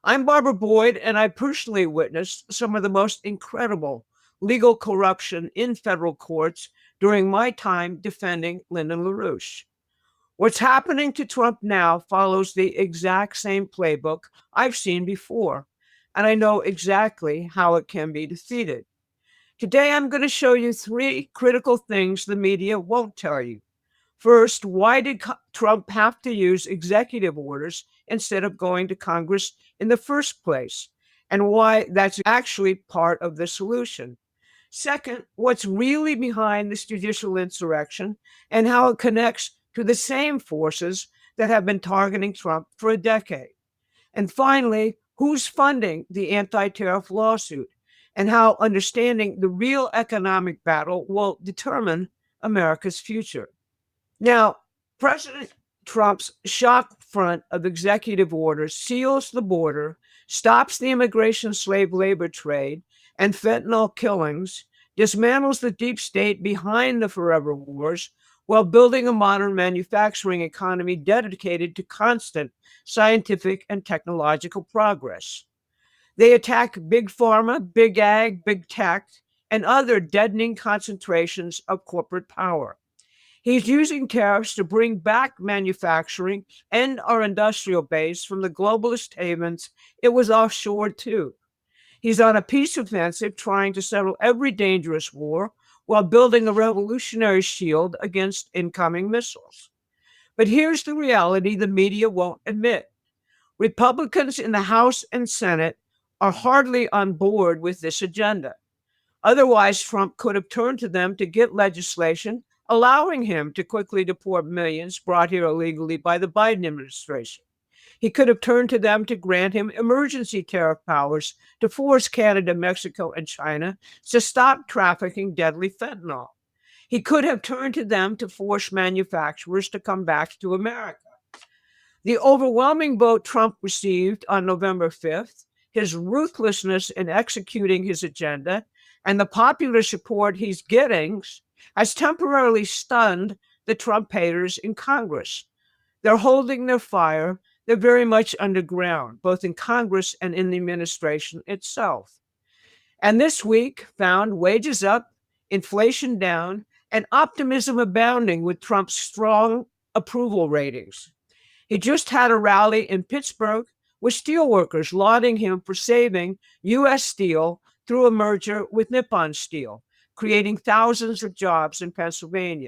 I'm Barbara Boyd, and I personally witnessed some of the most incredible legal corruption in federal courts during my time defending Lyndon LaRouche. What's happening to Trump now follows the exact same playbook I've seen before, and I know exactly how it can be defeated. Today, I'm going to show you three critical things the media won't tell you. First, why did Trump have to use executive orders instead of going to Congress in the first place? And why that's actually part of the solution. Second, what's really behind this judicial insurrection and how it connects to the same forces that have been targeting Trump for a decade. And finally, who's funding the anti tariff lawsuit and how understanding the real economic battle will determine America's future. Now, President Trump's shock front of executive orders seals the border, stops the immigration slave labor trade and fentanyl killings, dismantles the deep state behind the forever wars, while building a modern manufacturing economy dedicated to constant scientific and technological progress. They attack big pharma, big ag, big tech, and other deadening concentrations of corporate power. He's using tariffs to bring back manufacturing and our industrial base from the globalist havens it was offshored to. He's on a peace offensive trying to settle every dangerous war while building a revolutionary shield against incoming missiles. But here's the reality the media won't admit. Republicans in the House and Senate are hardly on board with this agenda. Otherwise, Trump could have turned to them to get legislation allowing him to quickly deport millions brought here illegally by the Biden administration. He could have turned to them to grant him emergency tariff powers to force Canada, Mexico, and China to stop trafficking deadly fentanyl. He could have turned to them to force manufacturers to come back to America. The overwhelming vote Trump received on November 5th, his ruthlessness in executing his agenda, and the popular support he's getting has temporarily stunned the Trump haters in Congress. They're holding their fire. They're very much underground, both in Congress and in the administration itself. And this week found wages up, inflation down, and optimism abounding with Trump's strong approval ratings. He just had a rally in Pittsburgh with steelworkers lauding him for saving U.S. steel through a merger with Nippon Steel, creating thousands of jobs in Pennsylvania.